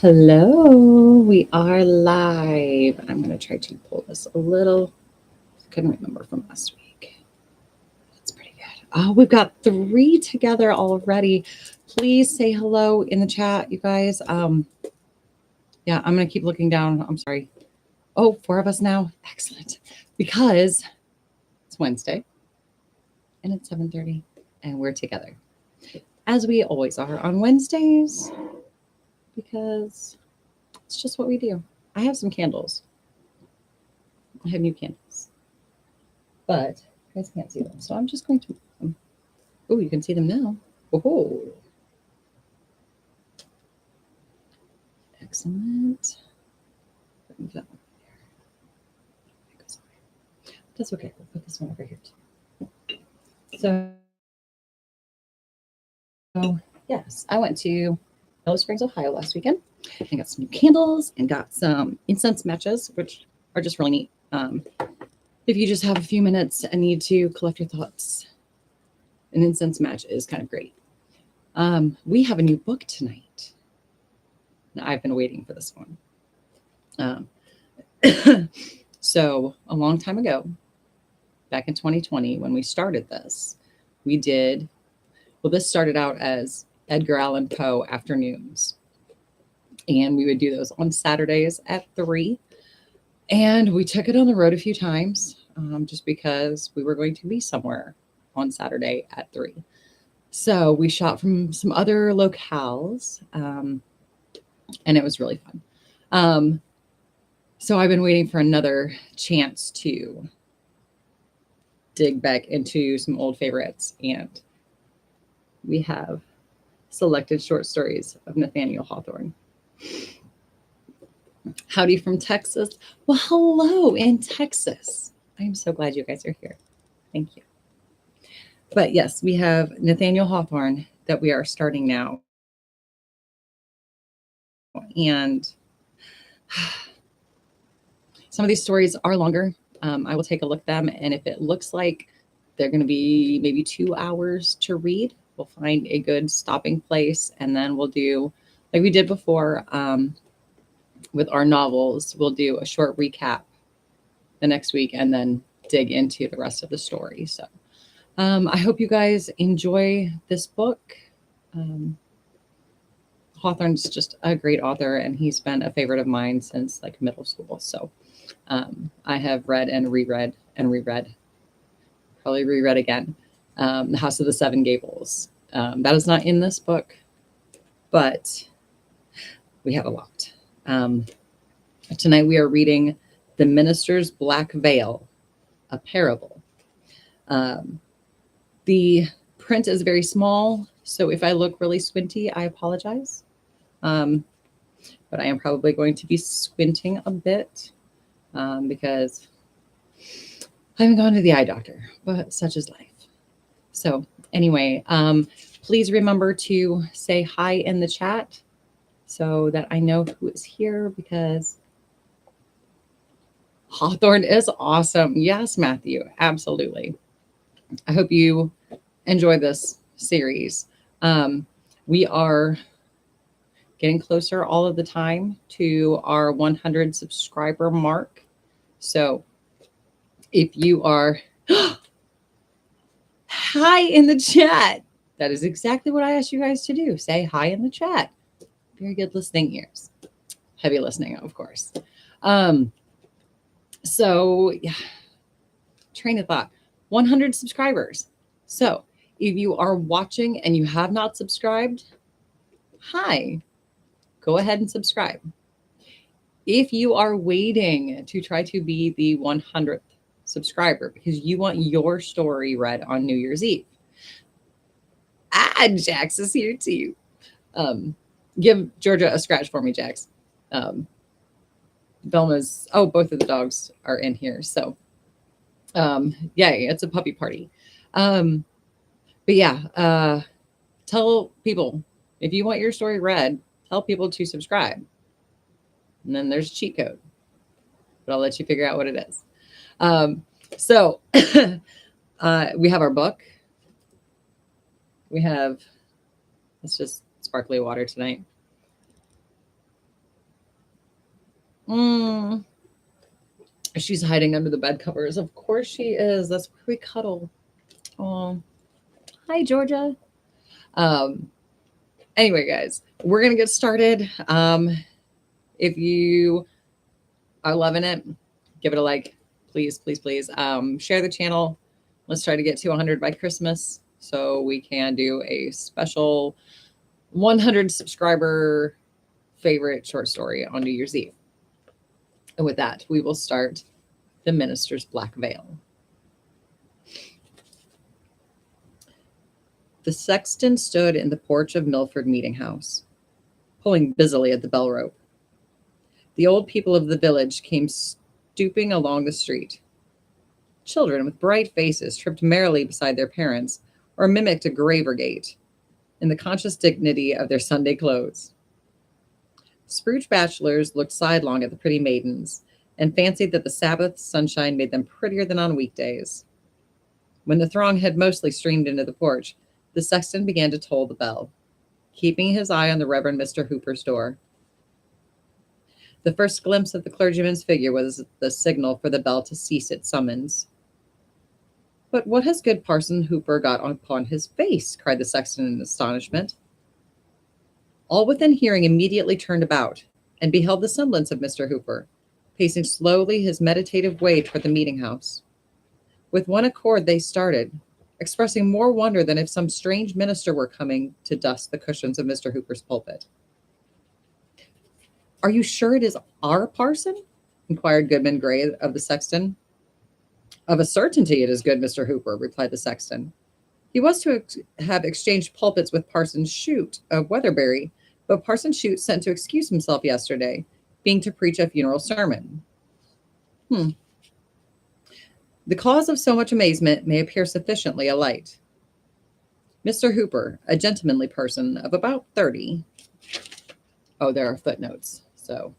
Hello, we are live. I'm going to try to pull this a little. Couldn't remember from last week. That's pretty good. Oh, we've got 3 together already. Please say hello in the chat, you guys. Yeah, I'm going to keep looking down. I'm sorry. Oh, 4 of us now. Excellent. Because it's Wednesday and it's 7:30 and we're together. As we always are on Wednesdays because it's just what we do. I have some candles. I have new candles, but you guys can't see them. So I'm just going to. Oh, you can see them now. Oh, excellent. Move that one there. That's okay. We'll put this one over here too. So, yes, I went to Yellow Springs, Ohio last weekend. I got some new candles and got some incense matches, which are just really neat. If you just have a few minutes and need to collect your thoughts, an incense match is kind of great. We have a new book tonight. Now, I've been waiting for this one. So a long time ago, back in 2020, when we started this, we did, well, this started out as Edgar Allan Poe afternoons. And we would do those on Saturdays at 3. And we took it on the road a few times just because we were going to be somewhere on Saturday at 3. So we shot from some other locales, and it was really fun. So I've been waiting for another chance to dig back into some old favorites, and we have selected short stories of Nathaniel Hawthorne. Howdy from Texas. Well, hello in Texas. I'm so glad you guys are here. Thank you. But yes, we have Nathaniel Hawthorne that we are starting now. And some of these stories are longer. I will take a look at them. And if it looks like they're going to be maybe 2 hours to read, we'll find a good stopping place. And then we'll do, like we did before with our novels, we'll do a short recap the next week and then dig into the rest of the story. So I hope you guys enjoy this book. Hawthorne's just a great author, and he's been a favorite of mine since like middle school. So I have read and reread and reread, probably reread again, The House of the Seven Gables. That is not in this book, but we have a lot. Tonight we are reading The Minister's Black Veil, a parable. The print is very small, so if I look really squinty, I apologize. But I am probably going to be squinting a bit because I haven't gone to the eye doctor, but such is life. So anyway, please remember to say hi in the chat so that I know who is here, because Hawthorne is awesome. Yes, Matthew, absolutely. I hope you enjoy this series. We are getting closer all of the time to our 100 subscriber mark. So if you are, hi in the chat. That is exactly what I asked you guys to do. Say hi in the chat. Very good listening ears. Heavy listening, of course. So yeah, train of thought, 100 subscribers. So if you are watching and you have not subscribed, hi, go ahead and subscribe. If you are waiting to try to be the 100th subscriber because you want your story read on New Year's Eve, Jax is here too. Give Georgia a scratch for me, Jax. Velma's, oh, both of the dogs are in here. So, yay, it's a puppy party. But yeah, tell people, if you want your story read, tell people to subscribe. And then there's a cheat code, but I'll let you figure out what it is. So we have our book. We have, it's just sparkly water tonight. Mm. She's hiding under the bed covers. Of course she is. That's where we cuddle. Oh, hi, Georgia. Um, anyway, guys, we're going to get started. If you are loving it, give it a like. Please, please, please. Share the channel. Let's try to get to 100 by Christmas so we can do a special 100 subscriber favorite short story on New Year's Eve. And with that, we will start The Minister's Black Veil. The sexton stood in the porch of Milford Meeting House, pulling busily at the bell rope. The old people of the village came stooping along the street. Children with bright faces tripped merrily beside their parents or mimicked a graver gait in the conscious dignity of their Sunday clothes. Scrooge bachelors looked sidelong at the pretty maidens and fancied that the Sabbath sunshine made them prettier than on weekdays. When the throng had mostly streamed into the porch, the sexton began to toll the bell, keeping his eye on the Reverend Mr. Hooper's door. The first glimpse of the clergyman's figure was the signal for the bell to cease its summons. "But what has good Parson Hooper got upon his face?" cried the sexton in astonishment. All within hearing immediately turned about and beheld the semblance of Mr. Hooper, pacing slowly his meditative way toward the meeting house. With one accord they started, expressing more wonder than if some strange minister were coming to dust the cushions of Mr. Hooper's pulpit. "Are you sure it is our parson?" inquired Goodman Gray of the sexton. "Of a certainty it is good Mr. Hooper," replied the sexton. "He was to have exchanged pulpits with Parson Shute of Weatherbury, but Parson Shute sent to excuse himself yesterday, being to preach a funeral sermon." The cause of so much amazement may appear sufficiently alight. Mr. Hooper, a gentlemanly person of about 30, there are footnotes, though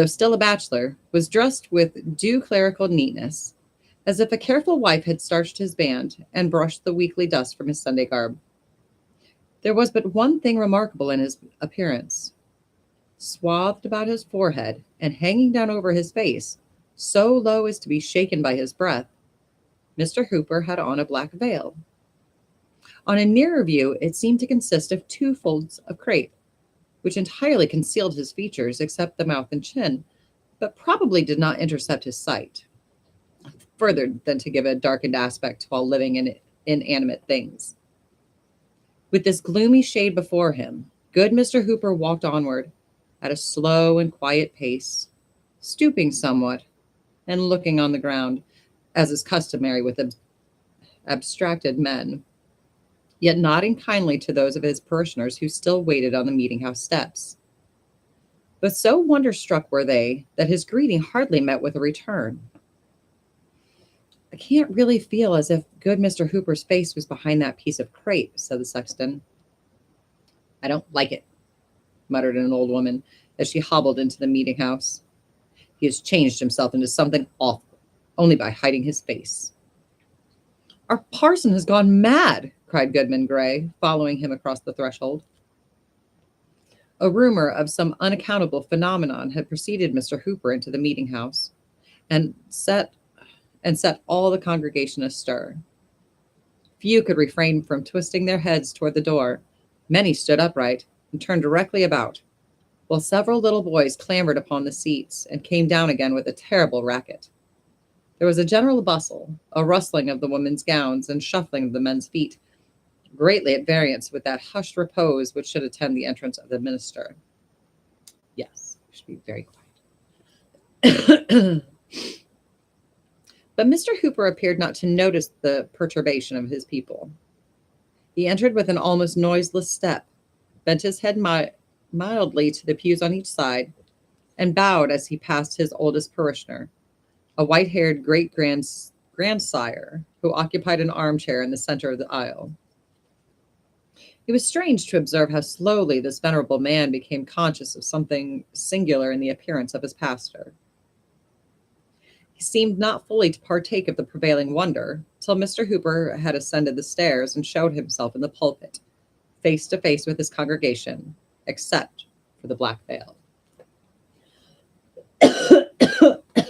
still a bachelor, was dressed with due clerical neatness, as if a careful wife had starched his band and brushed the weekly dust from his Sunday garb. There was but one thing remarkable in his appearance. Swathed about his forehead and hanging down over his face, so low as to be shaken by his breath, Mr. Hooper had on a black veil. On a nearer view, it seemed to consist of 2 folds of crape, which entirely concealed his features except the mouth and chin, but probably did not intercept his sight, further than to give a darkened aspect while living in inanimate things. With this gloomy shade before him, good Mr. Hooper walked onward at a slow and quiet pace, stooping somewhat and looking on the ground, as is customary with abstracted men, yet nodding kindly to those of his parishioners who still waited on the meeting-house steps. But so wonder-struck were they that his greeting hardly met with a return. "I can't really feel as if good Mr. Hooper's face was behind that piece of crape," said the sexton. "I don't like it," muttered an old woman as she hobbled into the meeting-house. "He has changed himself into something awful, only by hiding his face." "Our parson has gone mad," cried Goodman Gray, following him across the threshold. A rumor of some unaccountable phenomenon had preceded Mr. Hooper into the meeting-house and set all the congregation astir. Few could refrain from twisting their heads toward the door. Many stood upright and turned directly about, while several little boys clambered upon the seats and came down again with a terrible racket. There was a general bustle, a rustling of the women's gowns and shuffling of the men's feet, greatly at variance with that hushed repose which should attend the entrance of the minister. Yes, we should be very quiet. But Mr. Hooper appeared not to notice the perturbation of his people. He entered with an almost noiseless step, bent his head mildly to the pews on each side, and bowed as he passed his oldest parishioner, a white-haired great-grandsire who occupied an armchair in the center of the aisle. It was strange to observe how slowly this venerable man became conscious of something singular in the appearance of his pastor. He seemed not fully to partake of the prevailing wonder till Mr. Hooper had ascended the stairs and showed himself in the pulpit, face to face with his congregation, except for the black veil.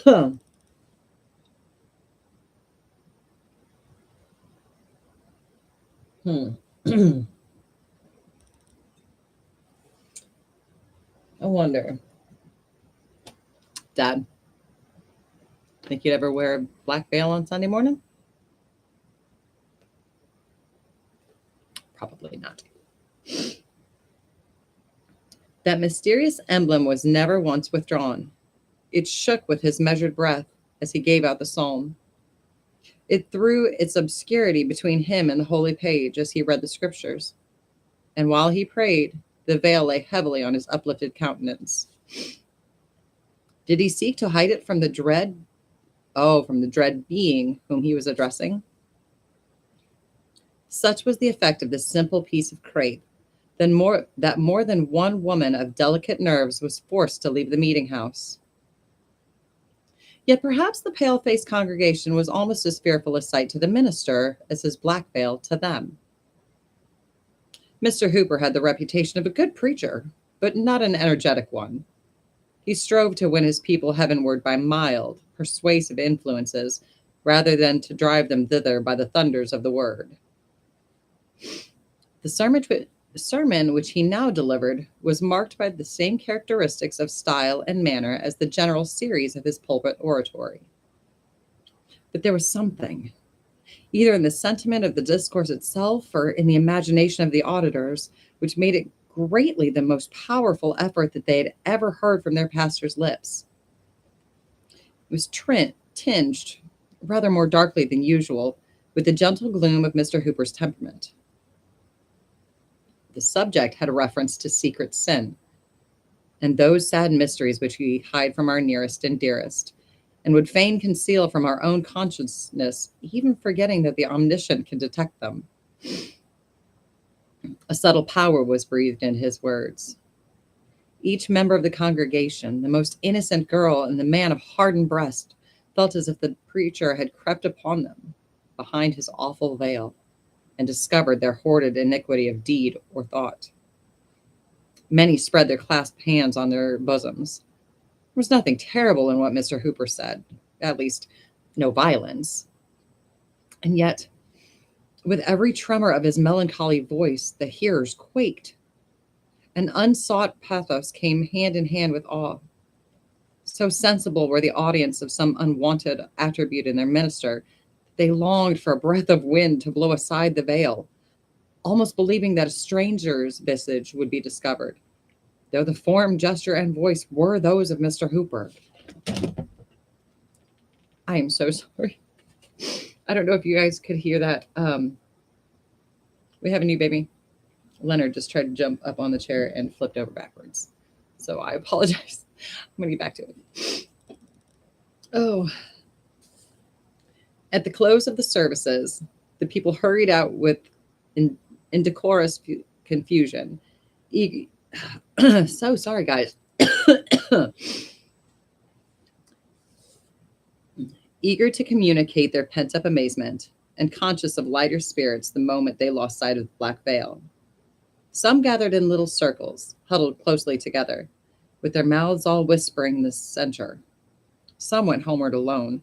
I wonder, Dad, think you'd ever wear a black veil on Sunday morning? Probably not. That mysterious emblem was never once withdrawn. It shook with his measured breath as he gave out the psalm. It threw its obscurity between him and the holy page as he read the scriptures. And while he prayed, the veil lay heavily on his uplifted countenance. Did he seek to hide it from the dread? Oh, from the dread being whom he was addressing? Such was the effect of this simple piece of crape, that more than one woman of delicate nerves was forced to leave the meeting house. Yet perhaps the pale-faced congregation was almost as fearful a sight to the minister as his black veil to them. Mr. Hooper had the reputation of a good preacher, but not an energetic one. He strove to win his people heavenward by mild, persuasive influences, rather than to drive them thither by the thunders of the word. The sermon which he now delivered was marked by the same characteristics of style and manner as the general series of his pulpit oratory. But there was something, either in the sentiment of the discourse itself or in the imagination of the auditors, which made it greatly the most powerful effort that they had ever heard from their pastor's lips. It was tinged, rather more darkly than usual, with the gentle gloom of Mr. Hooper's temperament. The subject had a reference to secret sin, and those sad mysteries which we hide from our nearest and dearest, and would fain conceal from our own consciousness, even forgetting that the omniscient can detect them. A subtle power was breathed in his words. Each member of the congregation, the most innocent girl and the man of hardened breast, felt as if the preacher had crept upon them behind his awful veil and discovered their hoarded iniquity of deed or thought. Many spread their clasped hands on their bosoms. There was nothing terrible in what Mr. Hooper said, at least no violence. And yet, with every tremor of his melancholy voice, the hearers quaked. An unsought pathos came hand in hand with awe. So sensible were the audience of some unwanted attribute in their minister, they longed for a breath of wind to blow aside the veil, almost believing that a stranger's visage would be discovered, though the form, gesture, and voice were those of Mr. Hooper. I am so sorry. I don't know if you guys could hear that. We have a new baby. Leonard just tried to jump up on the chair and flipped over backwards. So I apologize. I'm going to get back to it. Oh. At the close of the services, the people hurried out with indecorous confusion. So sorry, guys. Eager to communicate their pent-up amazement and conscious of lighter spirits the moment they lost sight of the black veil. Some gathered in little circles, huddled closely together, with their mouths all whispering the censure. Some went homeward alone,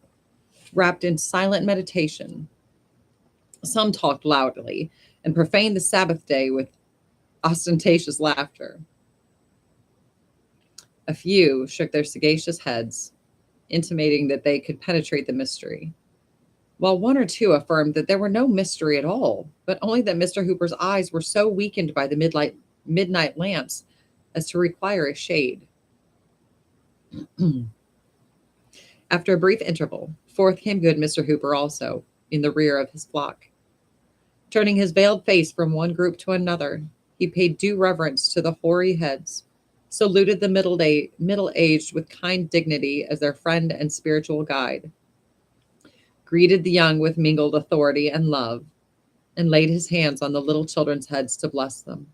wrapped in silent meditation. Some talked loudly and profaned the Sabbath day with ostentatious laughter. A few shook their sagacious heads, intimating that they could penetrate the mystery, while one or two affirmed that there were no mystery at all, but only that Mr. Hooper's eyes were so weakened by the midnight lamps as to require a shade. After a brief interval, forth came good Mr. Hooper also, in the rear of his flock. Turning his veiled face from one group to another, he paid due reverence to the hoary heads, saluted the middle-aged with kind dignity as their friend and spiritual guide, greeted the young with mingled authority and love, and laid his hands on the little children's heads to bless them.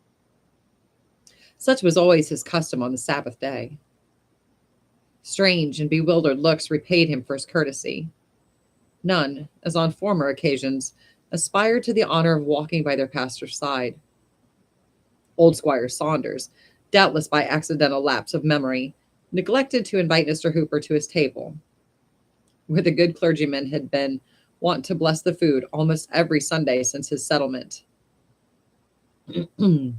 Such was always his custom on the Sabbath day. Strange and bewildered looks repaid him for his courtesy. None, as on former occasions, aspired to the honor of walking by their pastor's side. Old Squire Saunders, doubtless by accidental lapse of memory, neglected to invite Mr. Hooper to his table, where the good clergyman had been wont to bless the food almost every Sunday since his settlement. He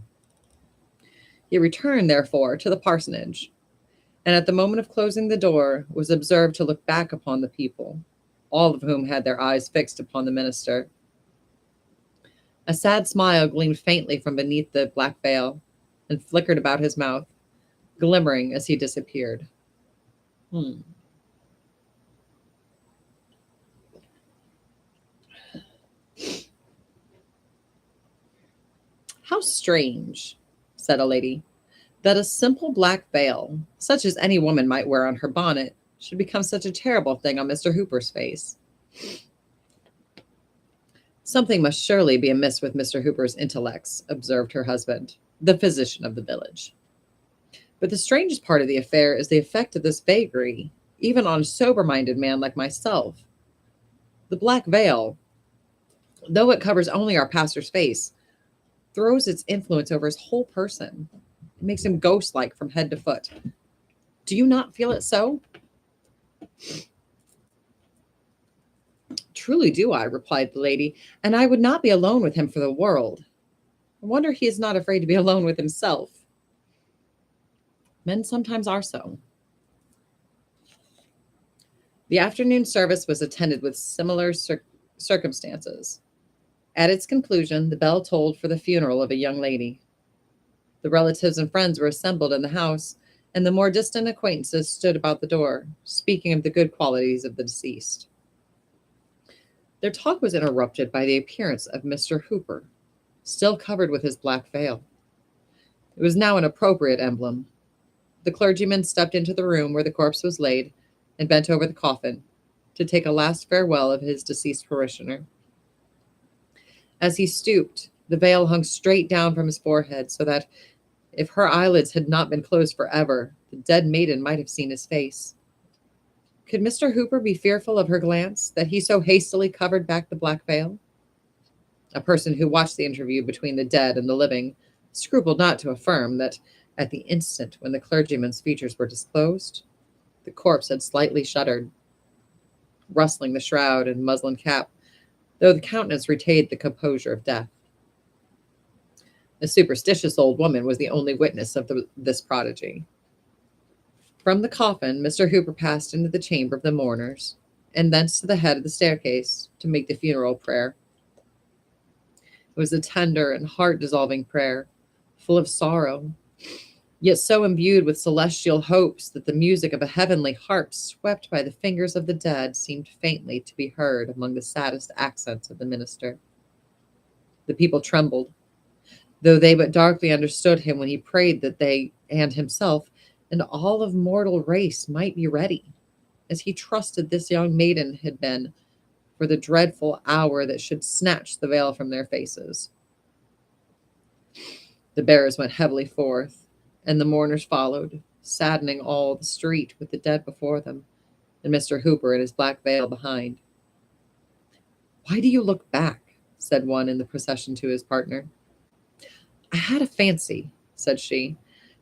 returned, therefore, to the parsonage, and at the moment of closing the door was observed to look back upon the people, all of whom had their eyes fixed upon the minister. A sad smile gleamed faintly from beneath the black veil and flickered about his mouth, glimmering as he disappeared. How strange, said a lady, that a simple black veil, such as any woman might wear on her bonnet, should become such a terrible thing on Mr. Hooper's face. Something must surely be amiss with Mr. Hooper's intellects, observed her husband, the physician of the village. But the strangest part of the affair is the effect of this vagary, even on a sober-minded man like myself. The black veil, though it covers only our pastor's face, throws its influence over his whole person. It makes him ghost-like from head to foot. Do you not feel it so? Truly do I, replied the lady, and I would not be alone with him for the world. I wonder he is not afraid to be alone with himself. Men sometimes are so. The afternoon service was attended with similar circumstances. At its conclusion, the bell tolled for the funeral of a young lady. The relatives and friends were assembled in the house, and the more distant acquaintances stood about the door, speaking of the good qualities of the deceased. Their talk was interrupted by the appearance of Mr. Hooper, still covered with his black veil. It was now an appropriate emblem. The clergyman stepped into the room where the corpse was laid and bent over the coffin to take a last farewell of his deceased parishioner. As he stooped, the veil hung straight down from his forehead so that, if her eyelids had not been closed forever, the dead maiden might have seen his face. Could Mr. Hooper be fearful of her glance, that he so hastily covered back the black veil? A person who watched the interview between the dead and the living scrupled not to affirm that, at the instant when the clergyman's features were disclosed, the corpse had slightly shuddered, rustling the shroud and muslin cap, though the countenance retained the composure of death. A superstitious old woman was the only witness of this prodigy. From the coffin, Mr. Hooper passed into the chamber of the mourners, and thence to the head of the staircase to make the funeral prayer. It was a tender and heart-dissolving prayer, full of sorrow, yet so imbued with celestial hopes that the music of a heavenly harp swept by the fingers of the dead seemed faintly to be heard among the saddest accents of the minister. The people trembled, though they but darkly understood him when he prayed that they and himself and all of mortal race might be ready, as he trusted this young maiden had been, for the dreadful hour that should snatch the veil from their faces. The bearers went heavily forth, and the mourners followed, saddening all the street with the dead before them, and Mr. Hooper in his black veil behind. "Why do you look back?" said one in the procession to his partner. "I had a fancy," said she,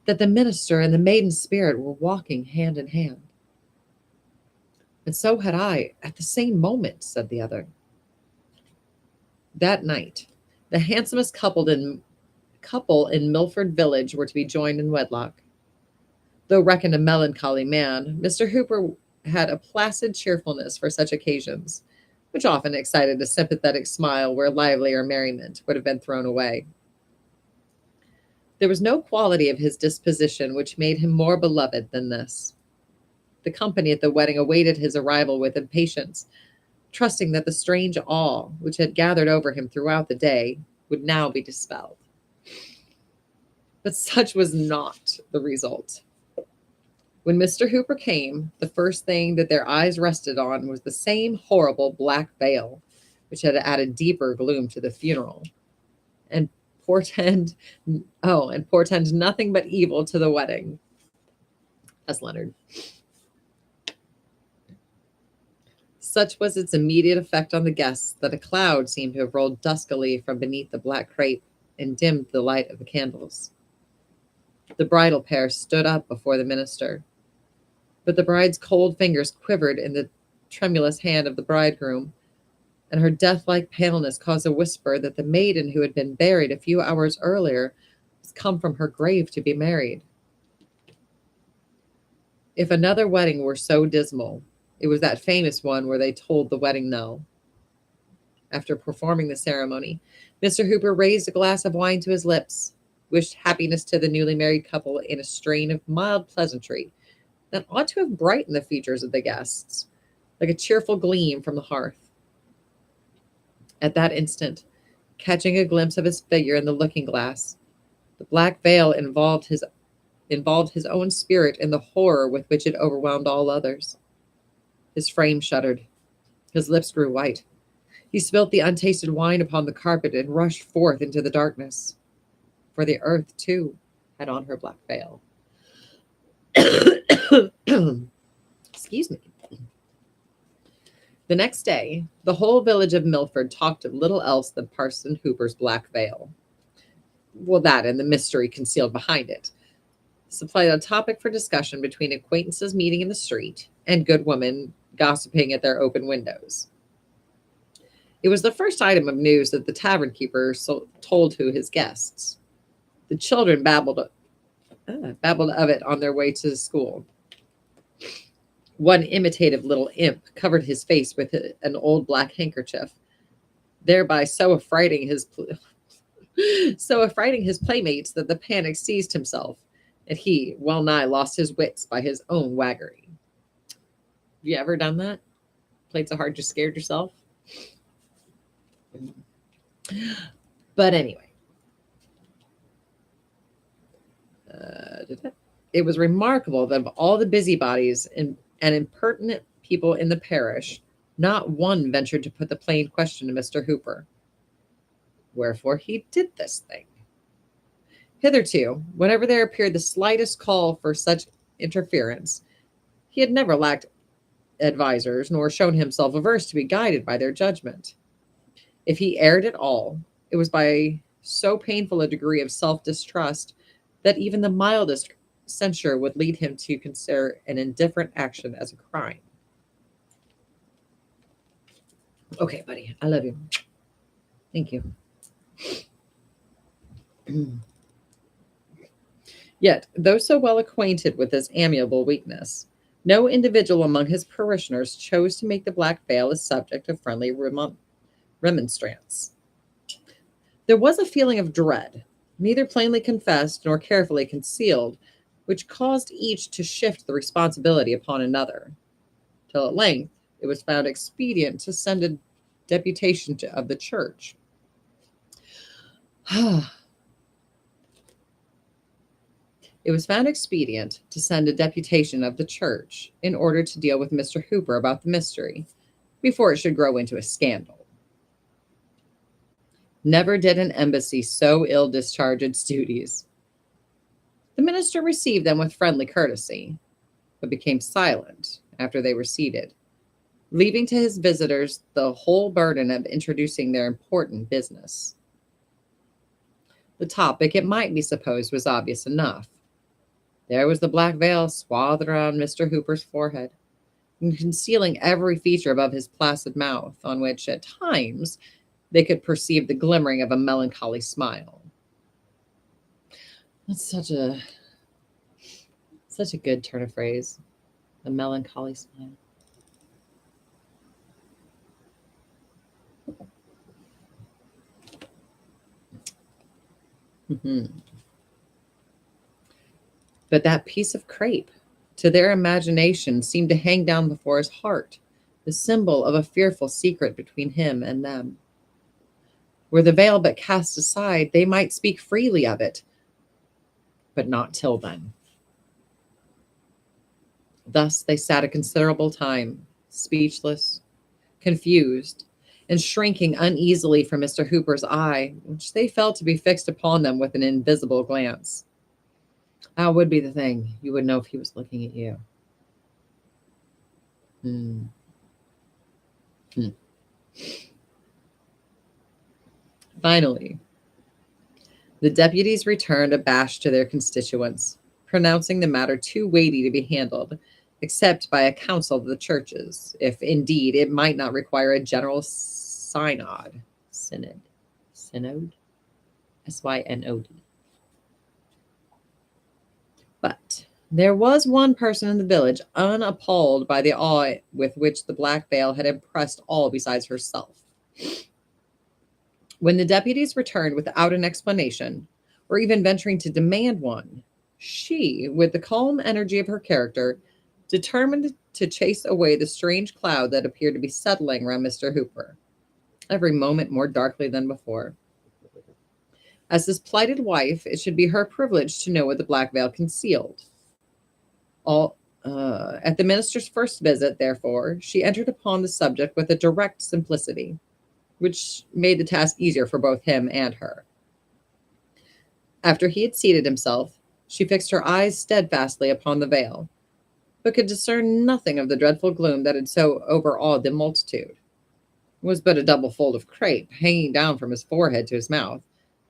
"that the minister and the maiden's spirit were walking hand in hand." "And so had I, at the same moment," said the other. That night, the handsomest couple in Milford village were to be joined in wedlock. Though reckoned a melancholy man, Mr. Hooper had a placid cheerfulness for such occasions, which often excited a sympathetic smile where livelier merriment would have been thrown away. There was no quality of his disposition which made him more beloved than this. The company at the wedding awaited his arrival with impatience, trusting that the strange awe which had gathered over him throughout the day would now be dispelled. But such was not the result. When Mr. Hooper came, the first thing that their eyes rested on was the same horrible black veil, which had added deeper gloom to the funeral, and portend nothing but evil to the wedding. That's Leonard. Such was its immediate effect on the guests that a cloud seemed to have rolled duskily from beneath the black crape and dimmed the light of the candles. The bridal pair stood up before the minister, but the bride's cold fingers quivered in the tremulous hand of the bridegroom, and her death-like paleness caused a whisper that the maiden who had been buried a few hours earlier was come from her grave to be married. If another wedding were so dismal, it was that famous one where they tolled the wedding knell. After performing the ceremony, Mr. Hooper raised a glass of wine to his lips, wished happiness to the newly married couple in a strain of mild pleasantry that ought to have brightened the features of the guests, like a cheerful gleam from the hearth. At that instant, catching a glimpse of his figure in the looking-glass, the black veil involved his own spirit in the horror with which it overwhelmed all others. His frame shuddered. His lips grew white. He spilt the untasted wine upon the carpet and rushed forth into the darkness. For the earth, too, had on her black veil. Excuse me. The next day, the whole village of Milford talked of little else than Parson Hooper's black veil. Well, that and the mystery concealed behind it supplied a topic for discussion between acquaintances meeting in the street and good women gossiping at their open windows. It was the first item of news that the tavern keeper told to his guests. The children babbled of it on their way to school. One imitative little imp covered his face with an old black handkerchief, thereby so affrighting his playmates that the panic seized himself, and he well nigh lost his wits by his own waggery. Have you ever done that? Played so hard you scared yourself? But anyway, it was remarkable that of all the busybodies and impertinent people in the parish, not one ventured to put the plain question to Mr. Hooper. Wherefore he did this thing. Hitherto, whenever there appeared the slightest call for such interference, he had never lacked advisers, nor shown himself averse to be guided by their judgment. If he erred at all, it was by so painful a degree of self-distrust that even the mildest censure would lead him to consider an indifferent action as a crime. Okay, buddy, I love you. Thank you. Yet, though so well acquainted with this amiable weakness, no individual among his parishioners chose to make the black veil a subject of friendly remonstrance. There was a feeling of dread, neither plainly confessed nor carefully concealed, which caused each to shift the responsibility upon another, till at length it was found expedient to send a deputation of the church. It was found expedient to send a deputation of the church in order to deal with Mr. Hooper about the mystery, before it should grow into a scandal. Never did an embassy so ill discharge its duties. The minister received them with friendly courtesy, but became silent after they were seated, leaving to his visitors the whole burden of introducing their important business. The topic, it might be supposed, was obvious enough. There was the black veil swathed around Mr. Hooper's forehead, and concealing every feature above his placid mouth, on which, at times, they could perceive the glimmering of a melancholy smile. That's such a good turn of phrase, a melancholy smile. But that piece of crape, to their imagination, seemed to hang down before his heart, the symbol of a fearful secret between him and them. Were the veil but cast aside, they might speak freely of it, but not till then. Thus they sat a considerable time, speechless, confused, and shrinking uneasily from Mr. Hooper's eye, which they felt to be fixed upon them with an invisible glance. That would be the thing. You would know if he was looking at you. Finally, the deputies returned abashed to their constituents, pronouncing the matter too weighty to be handled, except by a council of the churches, if indeed it might not require a general synod, synod, But there was one person in the village unappalled by the awe with which the black veil had impressed all besides herself. When the deputies returned without an explanation, or even venturing to demand one, she, with the calm energy of her character, determined to chase away the strange cloud that appeared to be settling round Mr. Hooper, every moment more darkly than before. As his plighted wife, it should be her privilege to know what the black veil concealed. At the minister's first visit, therefore, she entered upon the subject with a direct simplicity, which made the task easier for both him and her. After he had seated himself, she fixed her eyes steadfastly upon the veil, but could discern nothing of the dreadful gloom that had so overawed the multitude. It was but a double fold of crape hanging down from his forehead to his mouth,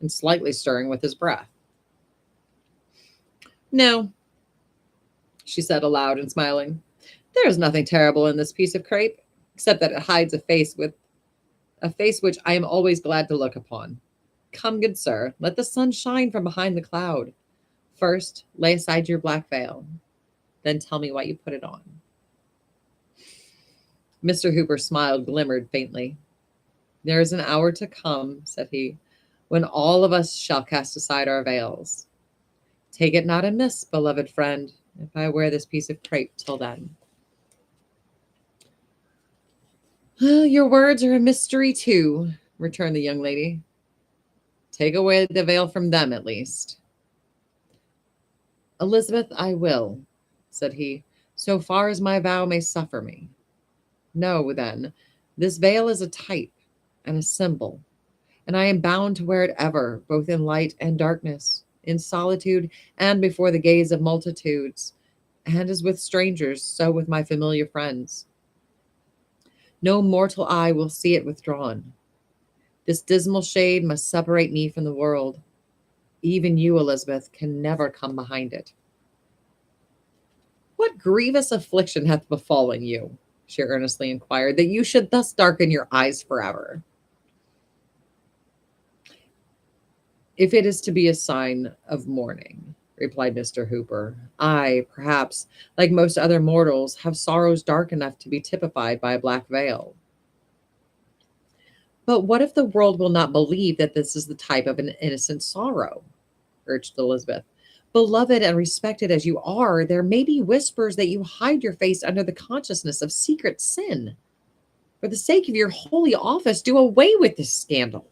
and slightly stirring with his breath. "No," she said aloud and smiling, "there is nothing terrible in this piece of crape, except that it hides a face which I am always glad to look upon. Come, good sir, let the sun shine from behind the cloud. First, lay aside your black veil, then tell me why you put it on." Mr. Hooper's smile glimmered faintly. "There is an hour to come," said he, "when all of us shall cast aside our veils. Take it not amiss, beloved friend, if I wear this piece of crape till then." "Your words are a mystery too," returned the young lady. "Take away the veil from them, at least." "Elizabeth, I will," said he, "so far as my vow may suffer me. Know, then, this veil is a type and a symbol, and I am bound to wear it ever, both in light and darkness, in solitude and before the gaze of multitudes, and as with strangers, so with my familiar friends. No mortal eye will see it withdrawn. This dismal shade must separate me from the world. Even you, Elizabeth, can never come behind it." "What grievous affliction hath befallen you," she earnestly inquired, "that you should thus darken your eyes forever?" "If it is to be a sign of mourning," replied Mr. Hooper, "I, perhaps, like most other mortals, have sorrows dark enough to be typified by a black veil." "But what if the world will not believe that this is the type of an innocent sorrow?" urged Elizabeth. "Beloved and respected as you are, there may be whispers that you hide your face under the consciousness of secret sin. For the sake of your holy office, do away with this scandal."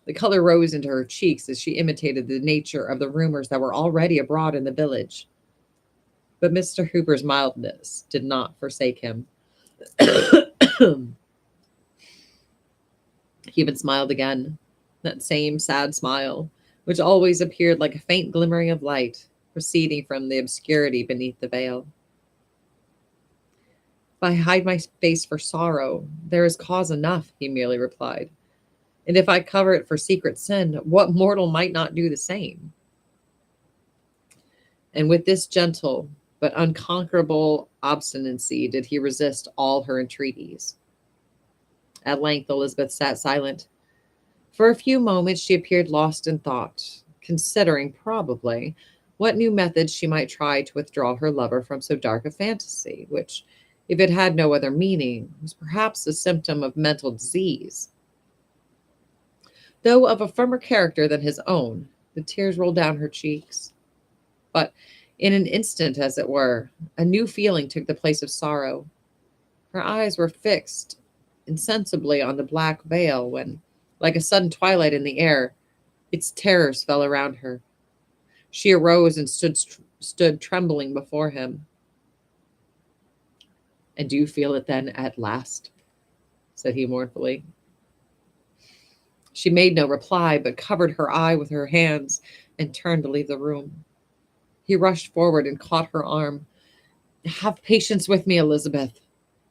The color rose into her cheeks as she imitated the nature of the rumors that were already abroad in the village. But Mr. Hooper's mildness did not forsake him. He even smiled again, that same sad smile, which always appeared like a faint glimmering of light proceeding from the obscurity beneath the veil. "If I hide my face for sorrow, there is cause enough," he merely replied. "And if I cover it for secret sin, what mortal might not do the same?" And with this gentle but unconquerable obstinacy did he resist all her entreaties. At length Elizabeth sat silent. For a few moments she appeared lost in thought, considering, probably, what new methods she might try to withdraw her lover from so dark a fantasy, which, if it had no other meaning, was perhaps a symptom of mental disease. Though of a firmer character than his own, the tears rolled down her cheeks. But in an instant, as it were, a new feeling took the place of sorrow. Her eyes were fixed insensibly on the black veil when, like a sudden twilight in the air, its terrors fell around her. She arose and stood trembling before him. "And do you feel it then at last?" said he mournfully. She made no reply, but covered her eye with her hands and turned to leave the room. He rushed forward and caught her arm. "Have patience with me, Elizabeth,"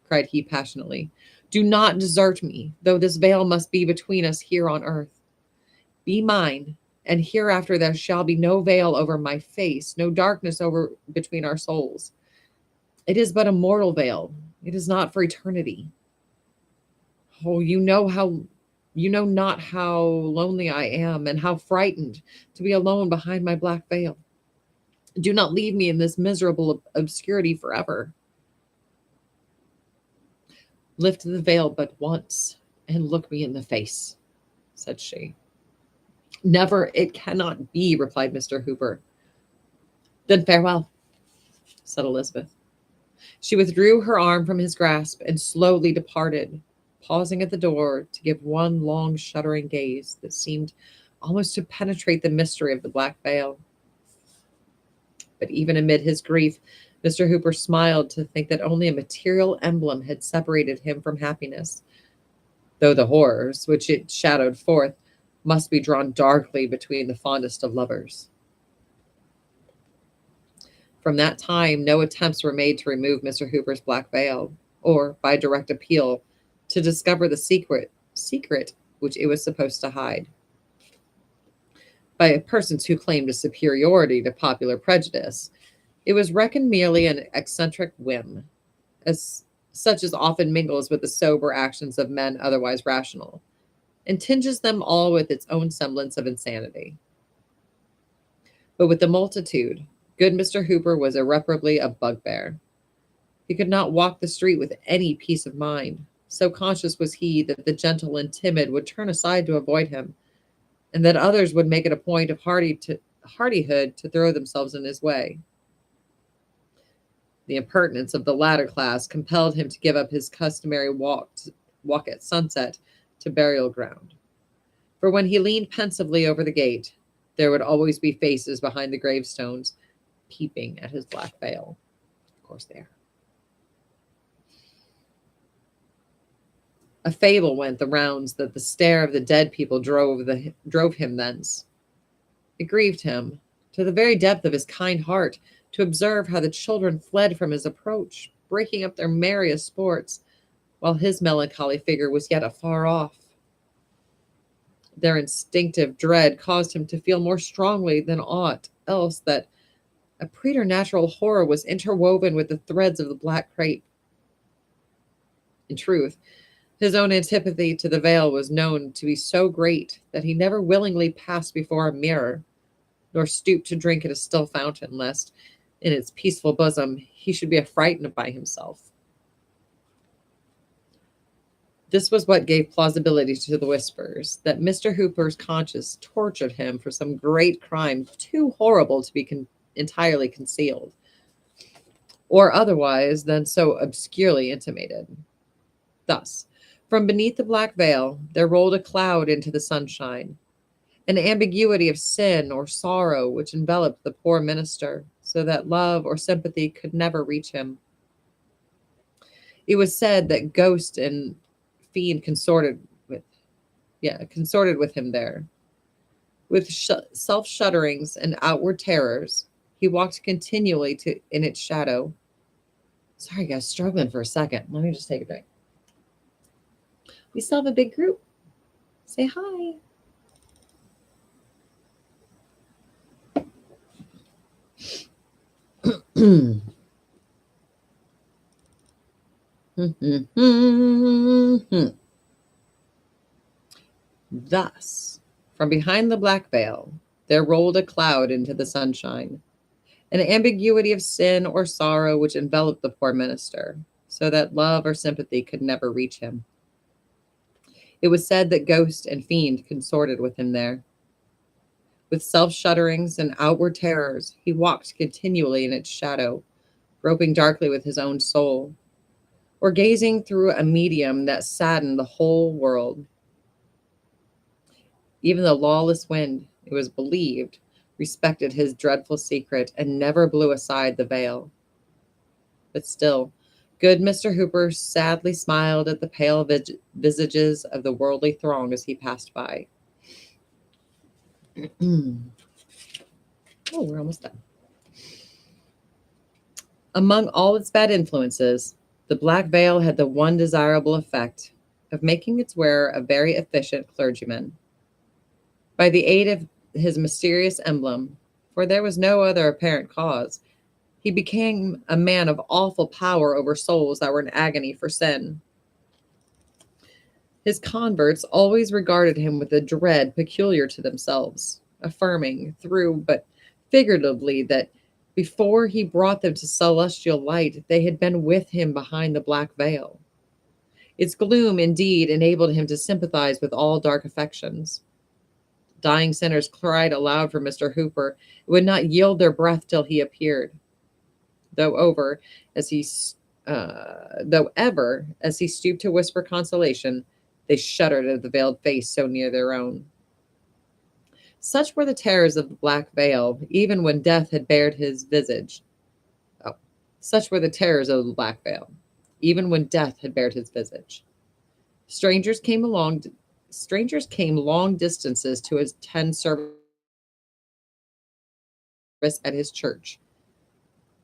cried he passionately. "Do not desert me, though this veil must be between us here on earth. Be mine, And hereafter there shall be no veil over my face, no darkness over between our souls. It is but a mortal veil. It is not for eternity. Oh, you know not how lonely I am and how frightened to be alone behind my black veil. Do not leave me in this miserable obscurity forever. Lift the veil but once and look me in the face, said she. Never, it cannot be, replied Mr. Hooper. Then farewell, said Elizabeth. She withdrew her arm from his grasp and slowly departed, pausing at the door to give one long shuddering gaze that seemed almost to penetrate the mystery of the black veil. But even amid his grief, Mr. Hooper smiled to think that only a material emblem had separated him from happiness, though the horrors which it shadowed forth must be drawn darkly between the fondest of lovers. From that time, no attempts were made to remove Mr. Hooper's black veil, or, by direct appeal, to discover the secret which it was supposed to hide. By persons who claimed a superiority to popular prejudice, it was reckoned merely an eccentric whim, as such as often mingles with the sober actions of men otherwise rational, and tinges them all with its own semblance of insanity. But with the multitude, good Mr. Hooper was irreparably a bugbear. He could not walk the street with any peace of mind, so conscious was he that the gentle and timid would turn aside to avoid him, and that others would make it a point of hardihood to throw themselves in his way. The impertinence of the latter class compelled him to give up his customary walk at sunset to burial ground. For when he leaned pensively over the gate, there would always be faces behind the gravestones peeping at his black veil. Of course they are. A fable went the rounds that the stare of the dead people drove him thence. It grieved him to the very depth of his kind heart to observe how the children fled from his approach, breaking up their merriest sports, while his melancholy figure was yet afar off. Their instinctive dread caused him to feel more strongly than aught else that a preternatural horror was interwoven with the threads of the black crape. In truth, his own antipathy to the veil was known to be so great that he never willingly passed before a mirror, nor stooped to drink at a still fountain, lest, in its peaceful bosom, he should be affrighted by himself. This was what gave plausibility to the whispers that Mr. Hooper's conscience tortured him for some great crime too horrible to be entirely concealed, or otherwise than so obscurely intimated. Thus, from beneath the black veil, there rolled a cloud into the sunshine, an ambiguity of sin or sorrow which enveloped the poor minister, so that love or sympathy could never reach him. It was said that ghost and fiend consorted with him there. With self-shudderings and outward terrors, he walked continually in its shadow. Sorry, guys, struggling for a second. Let me just take a drink. We still have a big group. Say hi. Thus, from behind the black veil, there rolled a cloud into the sunshine, an ambiguity of sin or sorrow which enveloped the poor minister, so that love or sympathy could never reach him. It was said that ghost and fiend consorted with him there. With self-shudderings and outward terrors, he walked continually in its shadow, groping darkly with his own soul, or gazing through a medium that saddened the whole world. Even the lawless wind, it was believed, respected his dreadful secret and never blew aside the veil. But still, good Mr. Hooper sadly smiled at the pale visages of the worldly throng as he passed by. Oh, we're almost done. Among all its bad influences, the black veil had the one desirable effect of making its wearer a very efficient clergyman. By the aid of his mysterious emblem, for there was no other apparent cause. He became a man of awful power over souls that were in agony for sin. His converts always regarded him with a dread peculiar to themselves, affirming, through but figuratively, that before he brought them to celestial light, they had been with him behind the black veil. Its gloom, indeed, enabled him to sympathize with all dark affections. Dying sinners cried aloud for Mr. Hooper, and would not yield their breath till he appeared. Though over, as he, though ever, as he stooped to whisper consolation, they shuddered at the veiled face so near their own. Such were the terrors of the black veil, even when death had bared his visage. Oh, such were the terrors of the black veil, even when death had bared his visage. Strangers came long distances to attend service at his church,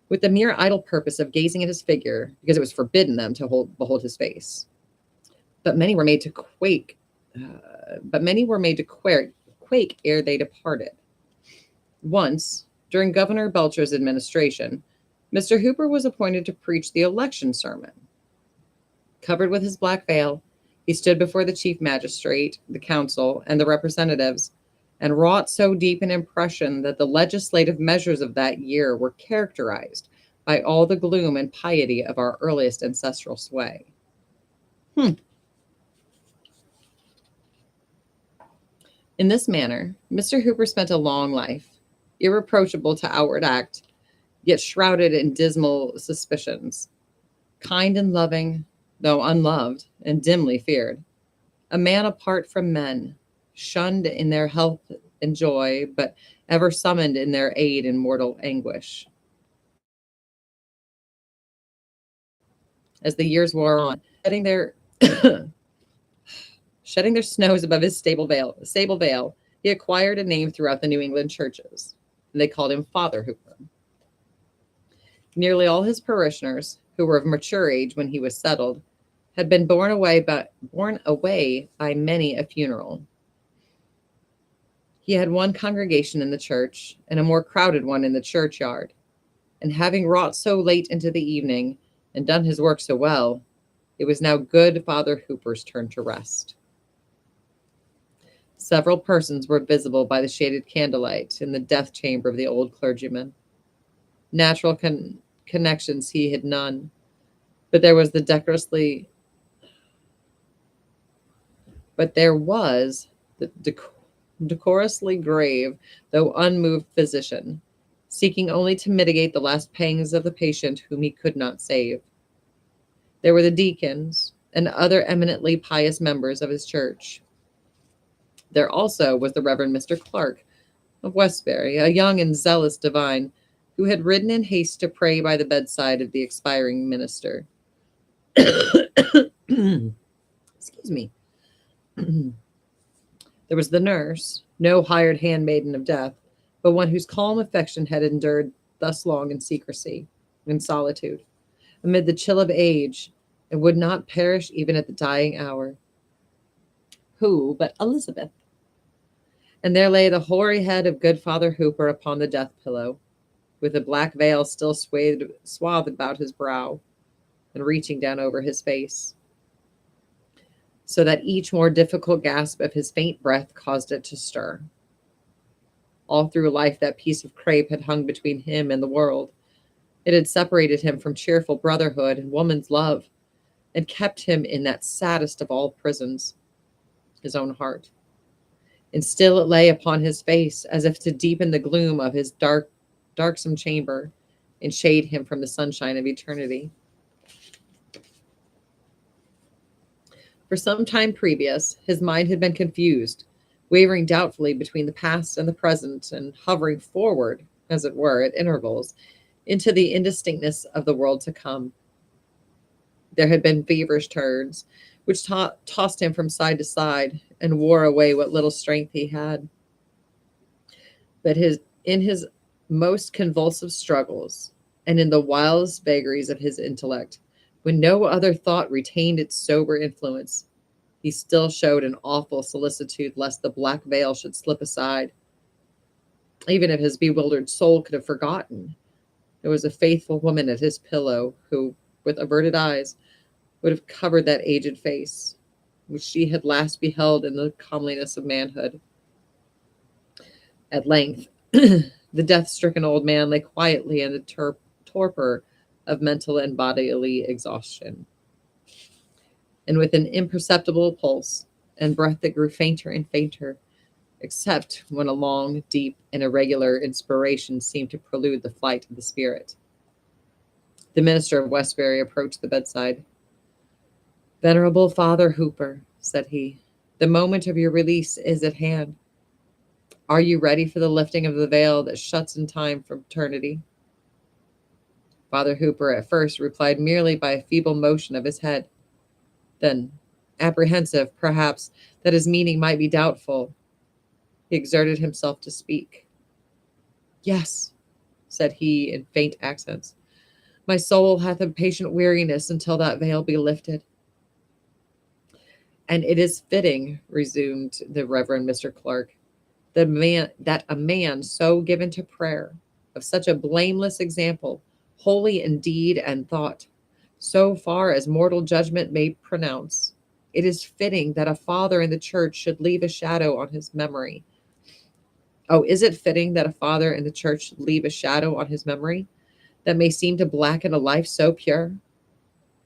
with the mere idle purpose of gazing at his figure, because it was forbidden them to behold his face. But many were made to quake. Quake ere they departed. Once, during Governor Belcher's administration, Mr. Hooper was appointed to preach the election sermon. Covered with his black veil, he stood before the chief magistrate, the council, and the representatives, and wrought so deep an impression that the legislative measures of that year were characterized by all the gloom and piety of our earliest ancestral sway. In this manner, Mr. Hooper spent a long life, irreproachable to outward act, yet shrouded in dismal suspicions, kind and loving, though unloved, and dimly feared, a man apart from men, shunned in their health and joy, but ever summoned in their aid in mortal anguish. As the years wore on, shedding their snows above his sable veil, he acquired a name throughout the New England churches, and they called him Father Hooper. Nearly all his parishioners, who were of mature age when he was settled, had been borne away by many a funeral. He had one congregation in the church, and a more crowded one in the churchyard, and having wrought so late into the evening, and done his work so well, it was now good Father Hooper's turn to rest. Several persons were visible by the shaded candlelight in the death chamber of the old clergyman. Natural connections he had none, but there was the decorously grave, though unmoved physician, seeking only to mitigate the last pangs of the patient whom he could not save. There were the deacons and other eminently pious members of his church. There also was the Reverend Mr. Clark of Westbury, a young and zealous divine, who had ridden in haste to pray by the bedside of the expiring minister. Excuse me. There was the nurse, no hired handmaiden of death, but one whose calm affection had endured thus long in secrecy, in solitude, amid the chill of age, and would not perish even at the dying hour. Who but Elizabeth? And there lay the hoary head of good Father Hooper upon the death pillow, with the black veil still swathed about his brow and reaching down over his face, so that each more difficult gasp of his faint breath caused it to stir. All through life that piece of crape had hung between him and the world. It had separated him from cheerful brotherhood and woman's love, and kept him in that saddest of all prisons, his own heart. And still it lay upon his face, as if to deepen the gloom of his darksome chamber, and shade him from the sunshine of eternity. For some time previous, his mind had been confused, wavering doubtfully between the past and the present, and hovering forward, as it were, at intervals, into the indistinctness of the world to come. There had been feverish turns, which tossed him from side to side, and wore away what little strength he had. But in his most convulsive struggles, and in the wildest vagaries of his intellect, when no other thought retained its sober influence, he still showed an awful solicitude lest the black veil should slip aside, Even if his bewildered soul could have forgotten, there was a faithful woman at his pillow who, with averted eyes, would have covered that aged face, which she had last beheld in the comeliness of manhood. At length, the death-stricken old man lay quietly in the torpor of mental and bodily exhaustion, and with an imperceptible pulse and breath that grew fainter and fainter, except when a long, deep, and irregular inspiration seemed to prelude the flight of the spirit. The minister of Westbury approached the bedside. "Venerable Father Hooper," said he, "the moment of your release is at hand. Are you ready for the lifting of the veil that shuts in time from eternity?" Father Hooper at first replied merely by a feeble motion of his head. Then, apprehensive, perhaps, that his meaning might be doubtful, he exerted himself to speak. "Yes," said he in faint accents, "my soul hath a patient weariness until that veil be lifted." "And it is fitting," resumed the Reverend Mr. Clark, that a man so given to prayer, of such a blameless example, holy in deed and thought, so far as mortal judgment may pronounce, it is fitting that a father in the church should leave a shadow on his memory. Oh, is it fitting that a father in the church should leave a shadow on his memory that may seem to blacken a life so pure?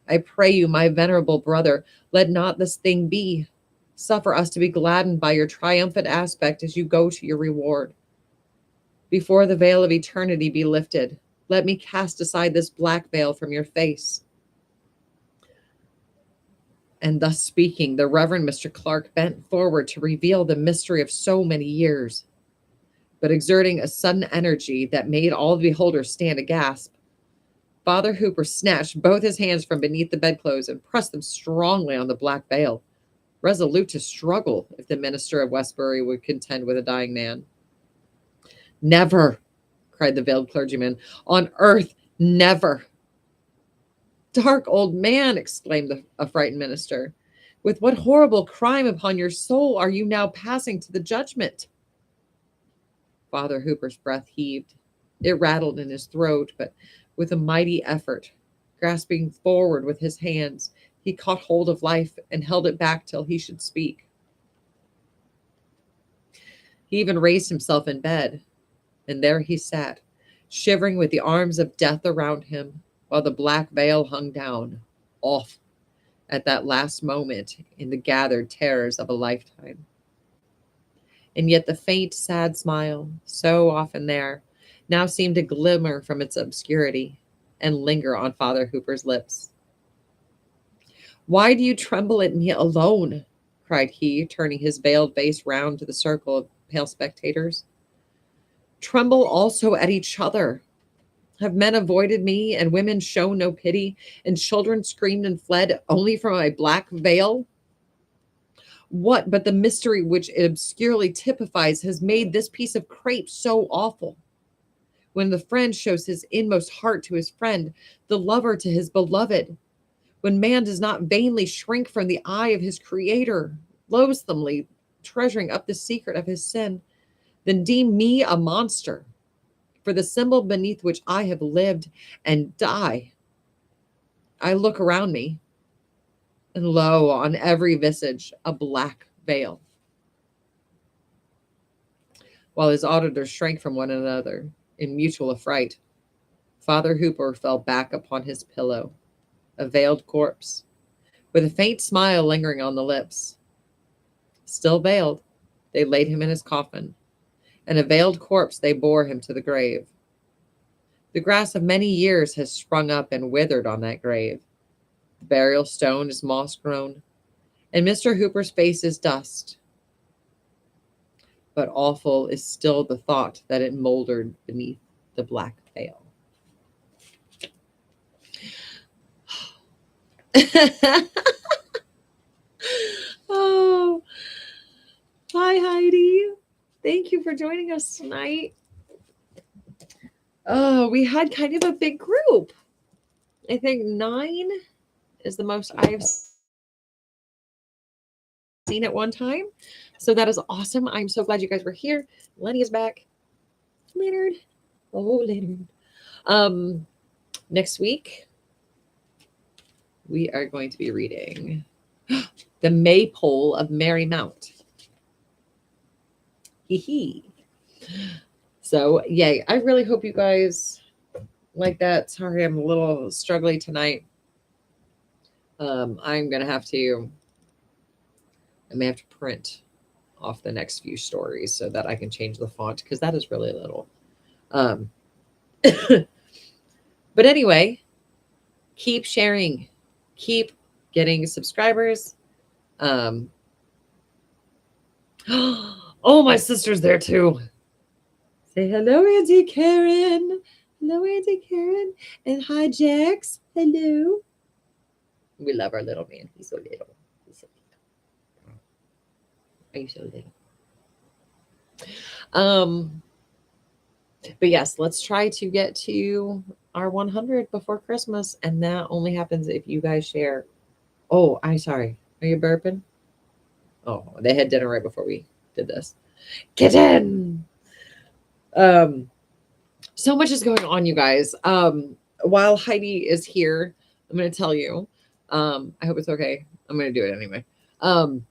I pray you, my venerable brother, let not this thing be. Suffer us to be gladdened by your triumphant aspect as you go to your reward. Before the veil of eternity be lifted, let me cast aside this black veil from your face." And thus speaking, the Reverend Mr. Clark bent forward to reveal the mystery of so many years. But exerting a sudden energy that made all the beholders stand aghast, Father Hooper snatched both his hands from beneath the bedclothes and pressed them strongly on the black veil, resolute to struggle if the minister of Westbury would contend with a dying man. "Never," cried the veiled clergyman, "on earth, never." "Dark old man," exclaimed the affrighted minister, "with what horrible crime upon your soul are you now passing to the judgment?" Father Hooper's breath heaved. It rattled in his throat, but with a mighty effort, grasping forward with his hands, he caught hold of life and held it back till he should speak. He even raised himself in bed, and there he sat, shivering with the arms of death around him, while the black veil hung down, off, at that last moment in the gathered terrors of a lifetime. And yet the faint, sad smile, so often there, now seemed to glimmer from its obscurity and linger on Father Hooper's lips. "Why do you tremble at me alone?" cried he, turning his veiled face round to the circle of pale spectators. "Tremble also at each other. Have men avoided me, and women shown no pity, and children screamed and fled only from my black veil? What but the mystery which it obscurely typifies has made this piece of crape so awful? When the friend shows his inmost heart to his friend, the lover to his beloved, when man does not vainly shrink from the eye of his creator, loathsomely treasuring up the secret of his sin, then deem me a monster for the symbol beneath which I have lived and die. I look around me, and lo, on every visage, a black veil." While his auditors shrank from one another in mutual affright, Father Hooper fell back upon his pillow, a veiled corpse, with a faint smile lingering on the lips. Still veiled, they laid him in his coffin, and a veiled corpse they bore him to the grave. The grass of many years has sprung up and withered on that grave. The burial stone is moss-grown, and Mr. Hooper's face is dust. But awful is still the thought that it moldered beneath the black veil. Oh, hi, Heidi. Thank you for joining us tonight. Oh, we had kind of a big group. I think 9 is the most I've seen at one time. So that is awesome. I'm so glad you guys were here. Lenny is back. Leonard. Oh, Leonard. Next week, we are going to be reading The Maypole of Merry Mount. Hee hee. So, yay. I really hope you guys like that. Sorry, I'm a little struggling tonight. I'm going to have to, I may have to print off the next few stories so that I can change the font because that is really little. But anyway, keep sharing, keep getting subscribers. Oh, my sister's there too. Say hello, Auntie Karen. Hello, Auntie Karen. And hi, Jax. Hello. We love our little man. He's so little. He's so little. Are you so little? But yes, let's try to get to our 100 before Christmas, and that only happens if you guys share. Oh, I'm sorry. Are you burping? Oh, they had dinner right before we did this. Kitten. So much is going on, you guys. While Heidi is here, I'm going to tell you. I hope it's okay. I'm going to do it anyway. I'm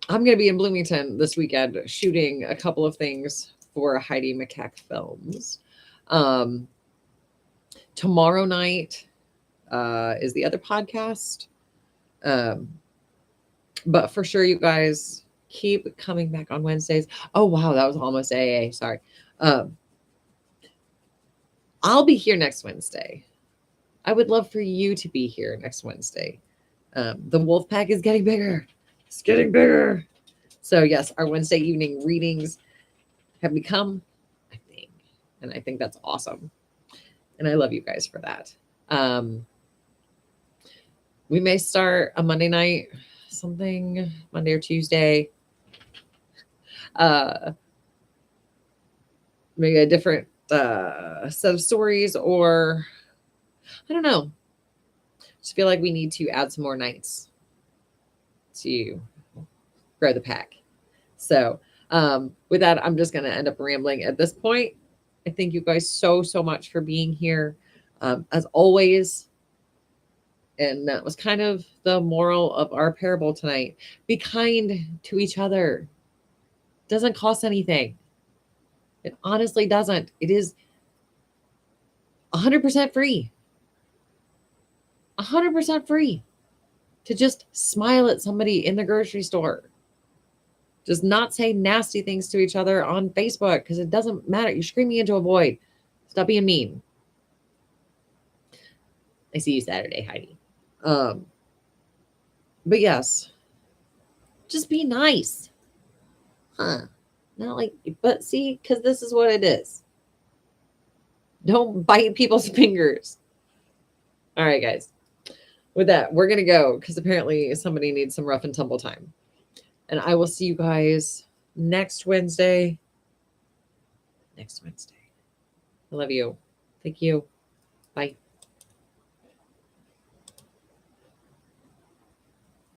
going to be in Bloomington this weekend shooting a couple of things for Heidi McCack Films. Tomorrow night is the other podcast. But for sure, you guys keep coming back on Wednesdays. Oh, wow. That was almost AA. Sorry. I'll be here next Wednesday. I would love for you to be here next Wednesday. The wolf pack is getting bigger. It's getting bigger. So yes, our Wednesday evening readings have become a thing. And I think that's awesome. And I love you guys for that. We may start a Monday night, something Monday or Tuesday. Maybe a different set of stories, or I don't know. Just feel like we need to add some more nights to grow the pack. So with that, I'm just going to end up rambling at this point. I thank you guys so much for being here. As always, and that was kind of the moral of our parable tonight. Be kind to each other. Doesn't cost anything. It honestly doesn't. It is 100% free. 100% free to just smile at somebody in the grocery store. Just not say nasty things to each other on Facebook because it doesn't matter. You're screaming into a void. Stop being mean. I see you Saturday, Heidi. But yes, just be nice. Huh. Not like, but see, because this is what it is. Don't bite people's fingers. All right, guys. With that, we're going to go because apparently somebody needs some rough and tumble time. And I will see you guys next Wednesday. I love you. Thank you. Bye.